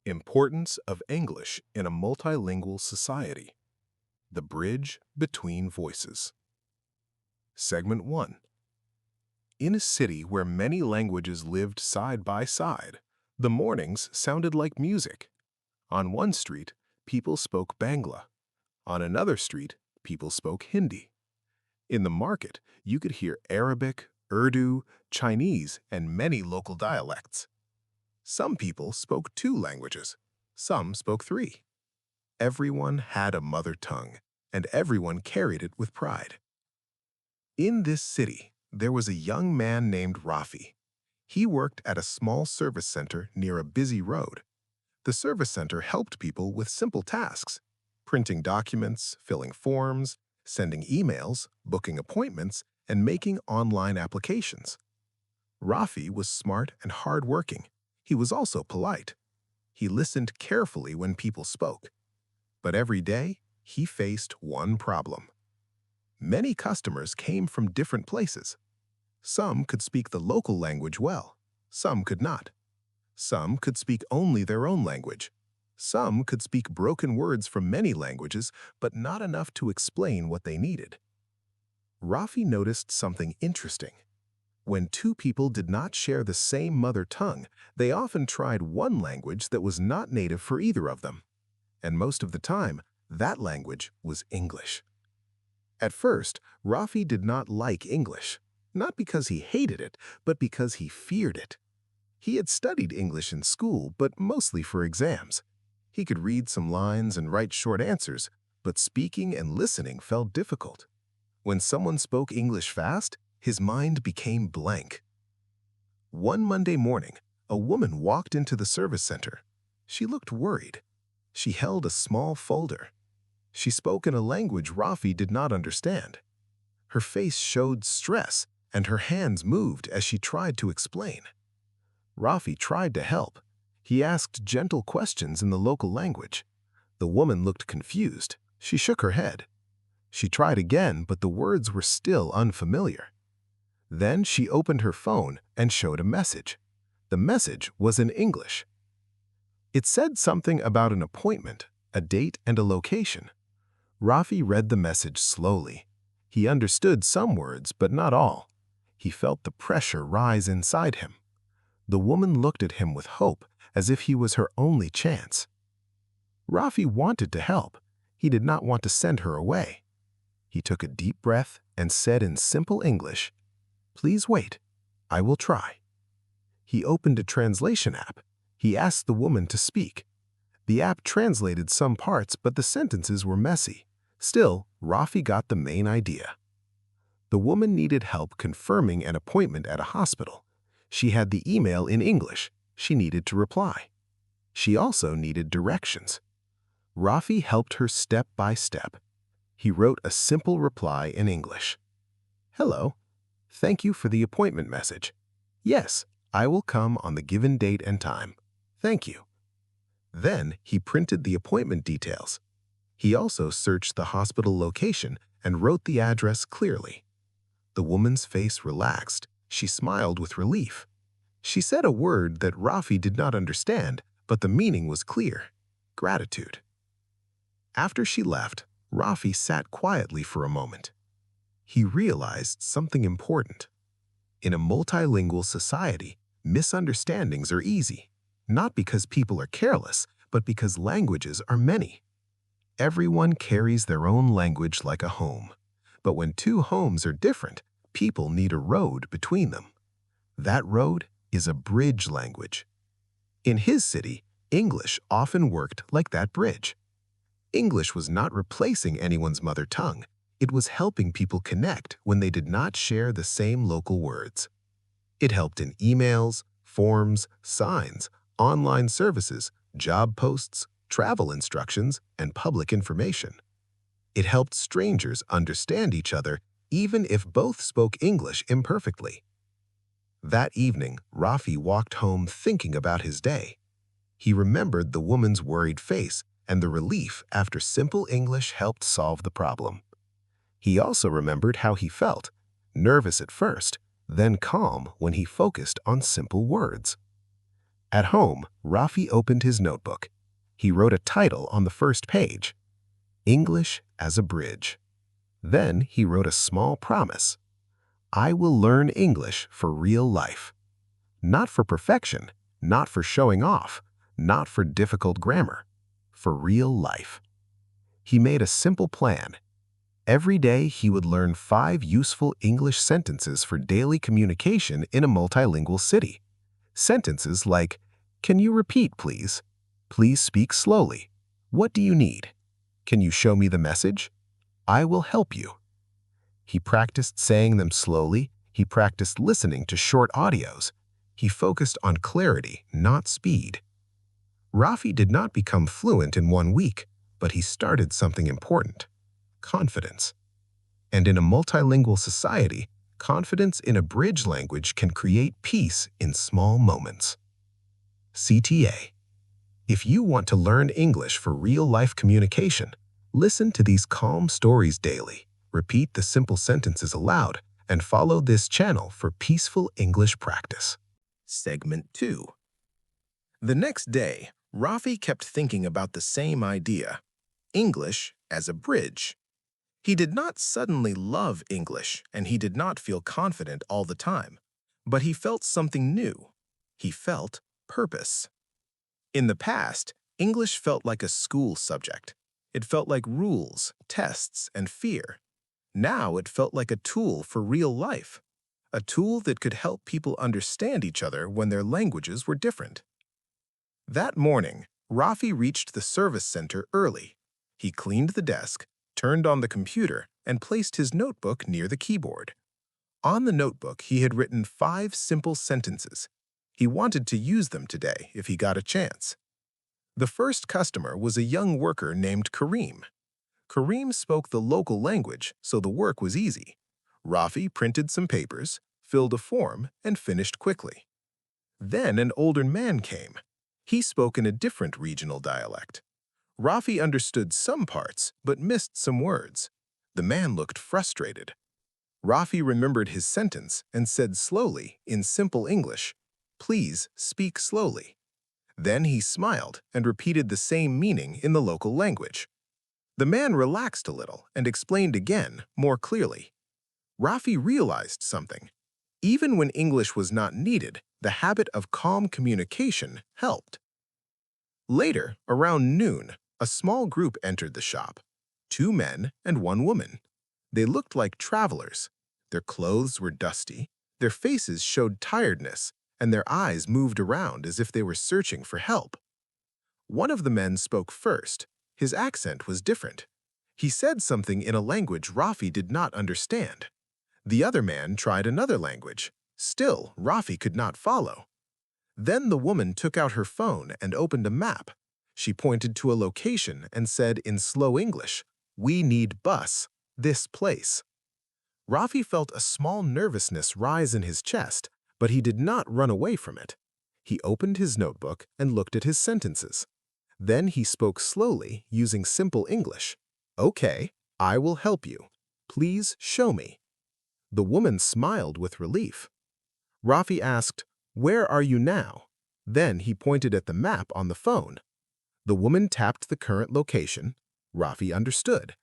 Importance of English in a Multilingual Society. The Bridge Between Voices. Segment 1. In a city where many languages lived side by side, the mornings sounded like music. On one street, people spoke Bangla. On another street, people spoke Hindi. In the market, you could hear Arabic, Urdu, Chinese, and many local dialects. Some people spoke 2 languages. Some spoke 3. Everyone had a mother tongue, and everyone carried it with pride. In this city, there was a young man named Rafi. He worked at a small service center near a busy road. The service center helped people with simple tasks: printing documents, filling forms, sending emails, booking appointments, and making online applications. Rafi was smart and hardworking. He was also polite. He listened carefully when people spoke. But every day, he faced one problem. Many customers came from different places. Some could speak the local language well. Some could not. Some could speak only their own language. Some could speak broken words from many languages, but not enough to explain what they needed. Rafi noticed something interesting. When 2 people did not share the same mother tongue, they often tried one language that was not native for either of them. And most of the time, that language was English. At first, Rafi did not like English, not because he hated it, but because he feared it. He had studied English in school, but mostly for exams. He could read some lines and write short answers, but speaking and listening felt difficult. When someone spoke English fast, his mind became blank. One Monday morning, a woman walked into the service center. She looked worried. She held a small folder. She spoke in a language Rafi did not understand. Her face showed stress, and her hands moved as she tried to explain. Rafi tried to help. He asked gentle questions in the local language. The woman looked confused. She shook her head. She tried again, but the words were still unfamiliar. Then she opened her phone and showed a message. The message was in English. It said something about an appointment, a date, and a location. Rafi read the message slowly. He understood some words, but not all. He felt the pressure rise inside him. The woman looked at him with hope, as if he was her only chance. Rafi wanted to help. He did not want to send her away. He took a deep breath and said in simple English, "Please wait. I will try." He opened a translation app. He asked the woman to speak. The app translated some parts, but the sentences were messy. Still, Rafi got the main idea. The woman needed help confirming an appointment at a hospital. She had the email in English. She needed to reply. She also needed directions. Rafi helped her step by step. He wrote a simple reply in English. "Hello. Thank you for the appointment message. Yes, I will come on the given date and time. Thank you." Then he printed the appointment details. He also searched the hospital location and wrote the address clearly. The woman's face relaxed. She smiled with relief. She said a word that Rafi did not understand, but the meaning was clear: gratitude. After she left, Rafi sat quietly for a moment. He realized something important. In a multilingual society, misunderstandings are easy, not because people are careless, but because languages are many. Everyone carries their own language like a home. But when 2 homes are different, people need a road between them. That road is a bridge language. In his city, English often worked like that bridge. English was not replacing anyone's mother tongue. It was helping people connect when they did not share the same local words. It helped in emails, forms, signs, online services, job posts, travel instructions, and public information. It helped strangers understand each other even if both spoke English imperfectly. That evening, Rafi walked home thinking about his day. He remembered the woman's worried face and the relief after simple English helped solve the problem. He also remembered how he felt, nervous at first, then calm when he focused on simple words. At home, Rafi opened his notebook. He wrote a title on the first page, English as a Bridge. Then he wrote a small promise. I will learn English for real life. Not for perfection, not for showing off, not for difficult grammar, for real life. He made a simple plan. Every day he would learn 5 useful English sentences for daily communication in a multilingual city. Sentences like, can you repeat, please? Please speak slowly. What do you need? Can you show me the message? I will help you. He practiced saying them slowly. He practiced listening to short audios. He focused on clarity, not speed. Rafi did not become fluent in 1 week, but he started something important, confidence. And in a multilingual society, confidence in a bridge language can create peace in small moments. CTA. If you want to learn English for real-life communication, listen to these calm stories daily, repeat the simple sentences aloud, and follow this channel for peaceful English practice. Segment 2. The next day, Rafi kept thinking about the same idea, English as a bridge. He did not suddenly love English, and he did not feel confident all the time, but he felt something new. He felt purpose. In the past, English felt like a school subject. It felt like rules, tests, and fear. Now it felt like a tool for real life, a tool that could help people understand each other when their languages were different. That morning, Rafi reached the service center early. He cleaned the desk, turned on the computer, and placed his notebook near the keyboard. On the notebook, he had written 5 simple sentences. He wanted to use them today if he got a chance. The first customer was a young worker named Kareem. Kareem spoke the local language, so the work was easy. Rafi printed some papers, filled a form, and finished quickly. Then an older man came. He spoke in a different regional dialect. Rafi understood some parts, but missed some words. The man looked frustrated. Rafi remembered his sentence and said slowly, in simple English, "Please speak slowly." Then he smiled and repeated the same meaning in the local language. The man relaxed a little and explained again, more clearly. Rafi realized something. Even when English was not needed, the habit of calm communication helped. Later, around noon, a small group entered the shop, 2 men and 1 woman. They looked like travelers. Their clothes were dusty, their faces showed tiredness, and their eyes moved around as if they were searching for help. One of the men spoke first. His accent was different. He said something in a language Rafi did not understand. The other man tried another language. Still, Rafi could not follow. Then the woman took out her phone and opened a map. She pointed to a location and said in slow English, "We need bus, this place." Rafi felt a small nervousness rise in his chest, but he did not run away from it. He opened his notebook and looked at his sentences. Then he spoke slowly, using simple English. "Okay, I will help you. Please show me." The woman smiled with relief. Rafi asked, "Where are you now?" Then he pointed at the map on the phone. The woman tapped the current location. Rafi understood.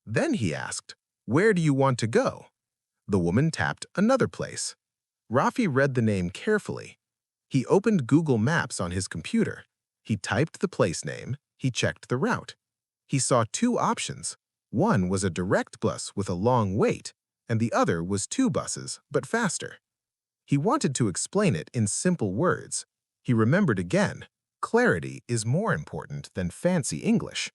Then he asked, "Where do you want to go?" The woman tapped another place. Rafi read the name carefully. He opened Google Maps on his computer. He typed the place name. He checked the route. He saw 2 options. One was a direct bus with a long wait, and the other was 2 buses, but faster. He wanted to explain it in simple words. He remembered again, clarity is more important than fancy English.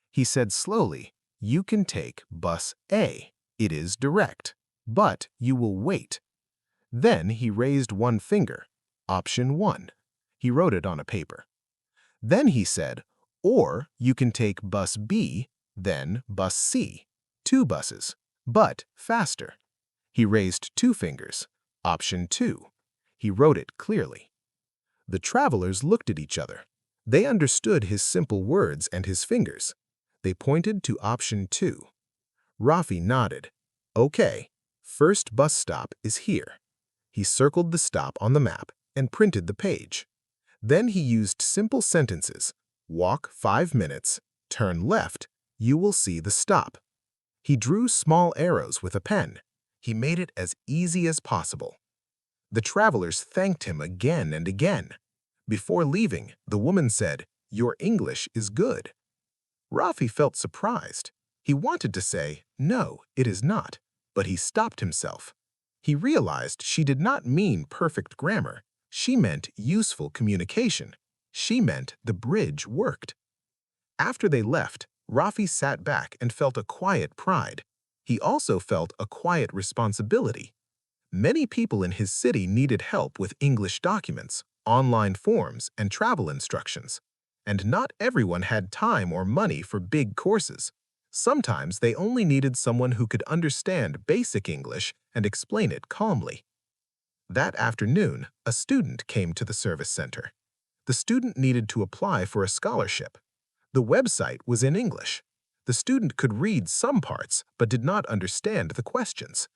He said slowly, "You can take bus A. It is direct, but you will wait." Then he raised 1 finger, option 1. He wrote it on a paper. Then he said, "Or you can take bus B, then bus C. 2 buses, but faster." He raised 2 fingers, option 2. He wrote it clearly. The travelers looked at each other. They understood his simple words and his fingers. They pointed to option 2. Rafi nodded. "Okay, first bus stop is here." He circled the stop on the map and printed the page. Then he used simple sentences. Walk 5 minutes, turn left, you will see the stop. He drew small arrows with a pen. He made it as easy as possible. The travelers thanked him again and again. Before leaving, the woman said, "Your English is good." Rafi felt surprised. He wanted to say, "No, it is not," but he stopped himself. He realized she did not mean perfect grammar. She meant useful communication. She meant the bridge worked. After they left, Rafi sat back and felt a quiet pride. He also felt a quiet responsibility. Many people in his city needed help with English documents, online forms, and travel instructions. And not everyone had time or money for big courses. Sometimes they only needed someone who could understand basic English and explain it calmly. That afternoon, a student came to the service center. The student needed to apply for a scholarship. The website was in English. The student could read some parts but did not understand the questions.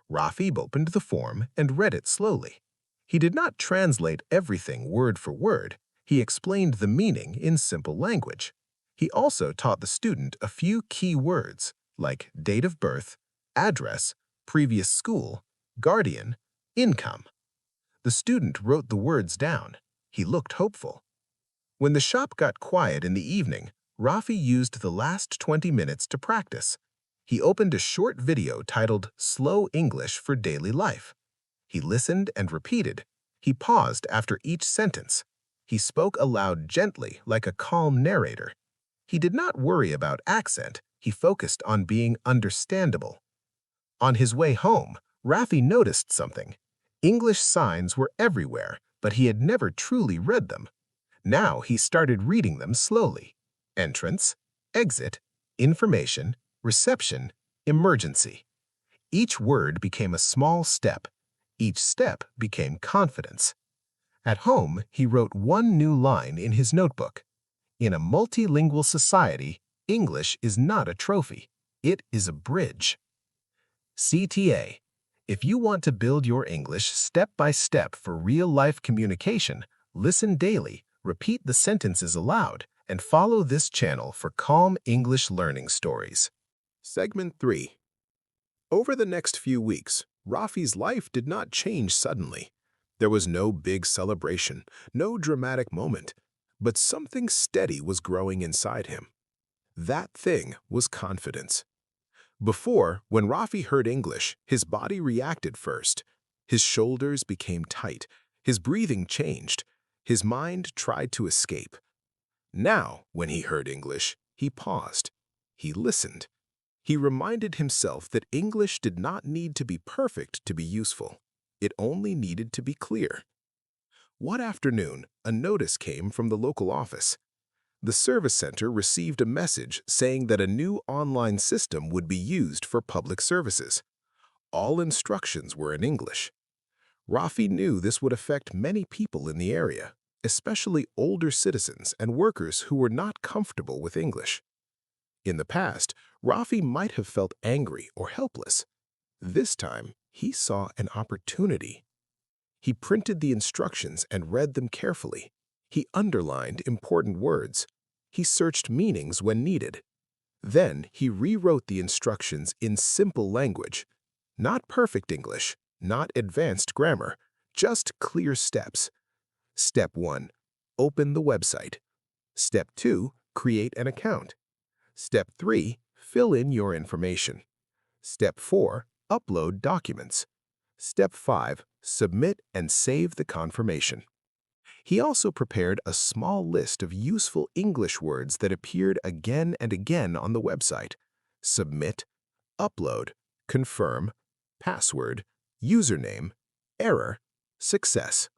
Rafi opened the form and read it slowly. He did not translate everything word for word. He explained the meaning in simple language. He also taught the student a few key words like date of birth, address, previous school, guardian, income. The student wrote the words down. He looked hopeful. When the shop got quiet in the evening, Rafi used the last 20 minutes to practice. He opened a short video titled "Slow English for Daily Life." He listened and repeated. He paused after each sentence. He spoke aloud gently like a calm narrator. He did not worry about accent. He focused on being understandable. On his way home, Rafi noticed something. English signs were everywhere, but he had never truly read them. Now he started reading them slowly. Entrance, exit, information, reception, emergency. Each word became a small step. Each step became confidence. At home, he wrote one new line in his notebook. In a multilingual society, English is not a trophy. It is a bridge. CTA. If you want to build your English step by step for real-life communication, listen daily, repeat the sentences aloud, and follow this channel for calm English learning stories. Segment 3. Over the next few weeks, Rafi's life did not change suddenly. There was no big celebration, no dramatic moment, but something steady was growing inside him. That thing was confidence. Before, when Rafi heard English, his body reacted first. His shoulders became tight, his breathing changed, his mind tried to escape. Now, when he heard English, he paused. He listened. He reminded himself that English did not need to be perfect to be useful. It only needed to be clear. One afternoon, a notice came from the local office. The service center received a message saying that a new online system would be used for public services. All instructions were in English. Rafi knew this would affect many people in the area, especially older citizens and workers who were not comfortable with English. In the past, Rafi might have felt angry or helpless. This time, he saw an opportunity. He printed the instructions and read them carefully. He underlined important words. He searched meanings when needed. Then he rewrote the instructions in simple language. Not perfect English, not advanced grammar, just clear steps. Step 1. Open the website. Step 2. Create an account. Step 3. Fill in your information. Step 4. Upload documents. Step 5. Submit and save the confirmation. He also prepared a small list of useful English words that appeared again and again on the website. Submit, upload, confirm, password, username, error, success.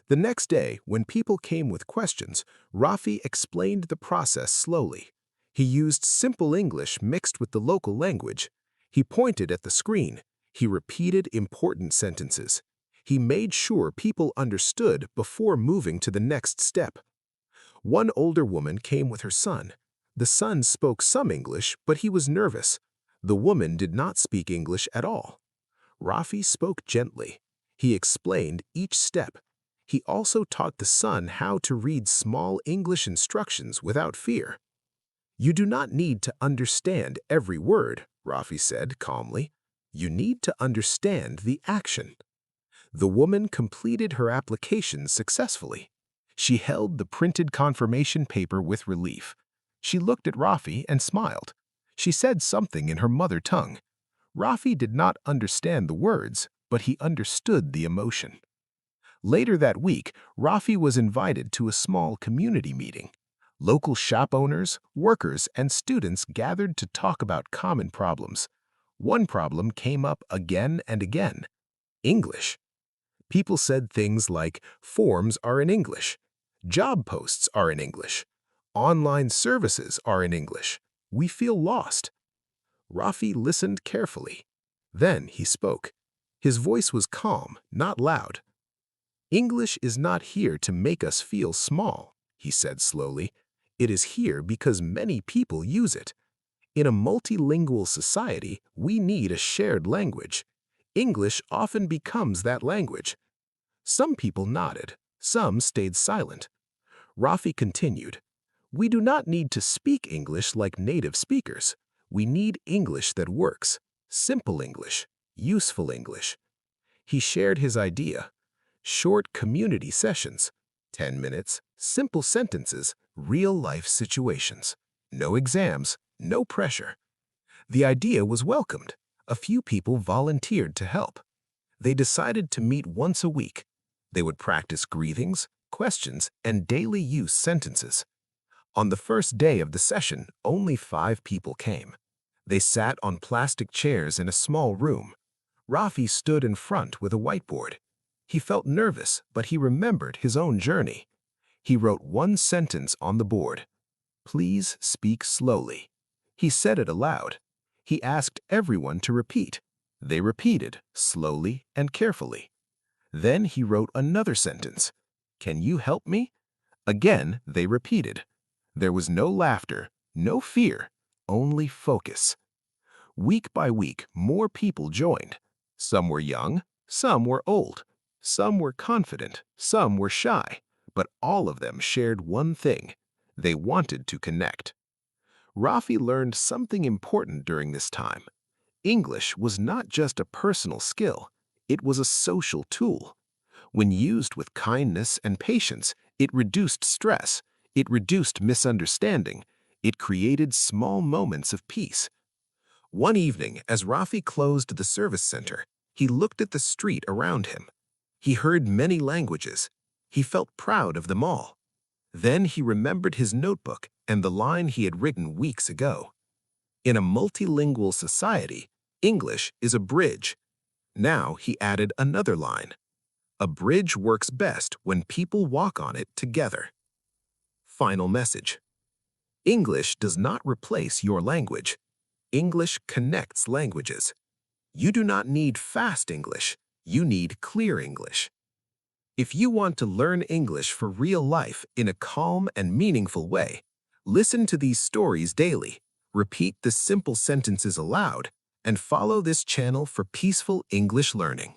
The next day, when people came with questions, Rafi explained the process slowly. He used simple English mixed with the local language. He pointed at the screen. He repeated important sentences. He made sure people understood before moving to the next step. One older woman came with her son. The son spoke some English, but he was nervous. The woman did not speak English at all. Rafi spoke gently. He explained each step. He also taught the son how to read small English instructions without fear. "You do not need to understand every word," Rafi said calmly. "You need to understand the action." The woman completed her application successfully. She held the printed confirmation paper with relief. She looked at Rafi and smiled. She said something in her mother tongue. Rafi did not understand the words, but he understood the emotion. Later that week, Rafi was invited to a small community meeting. Local shop owners, workers, and students gathered to talk about common problems. One problem came up again and again: English. People said things like, "Forms are in English. Job posts are in English. Online services are in English. We feel lost." Rafi listened carefully. Then he spoke. His voice was calm, not loud. "English is not here to make us feel small," he said slowly. "It is here because many people use it. In a multilingual society, we need a shared language. English often becomes that language." Some people nodded. Some stayed silent. Rafi continued, "We do not need to speak English like native speakers. We need English that works. Simple English. Useful English." He shared his idea. Short community sessions. 10 minutes, simple sentences, real-life situations. No exams, no pressure. The idea was welcomed. A few people volunteered to help. They decided to meet once a week. They would practice greetings, questions, and daily use sentences. On the first day of the session, only 5 people came. They sat on plastic chairs in a small room. Rafi stood in front with a whiteboard. He felt nervous, but he remembered his own journey. He wrote one sentence on the board: "Please speak slowly." He said it aloud. He asked everyone to repeat. They repeated, slowly and carefully. Then he wrote another sentence: "Can you help me?" Again, they repeated. There was no laughter, no fear, only focus. Week by week, more people joined. Some were young, some were old. Some were confident, some were shy. But all of them shared one thing: they wanted to connect. Rafi learned something important during this time. English was not just a personal skill, it was a social tool. When used with kindness and patience, it reduced stress, it reduced misunderstanding, it created small moments of peace. One evening, as Rafi closed the service center, he looked at the street around him. He heard many languages. He felt proud of them all. Then he remembered his notebook and the line he had written weeks ago. In a multilingual society, English is a bridge. Now he added another line: "A bridge works best when people walk on it together." Final message: English does not replace your language. English connects languages. You do not need fast English. You need clear English. If you want to learn English for real life in a calm and meaningful way, listen to these stories daily, repeat the simple sentences aloud, and follow this channel for peaceful English learning.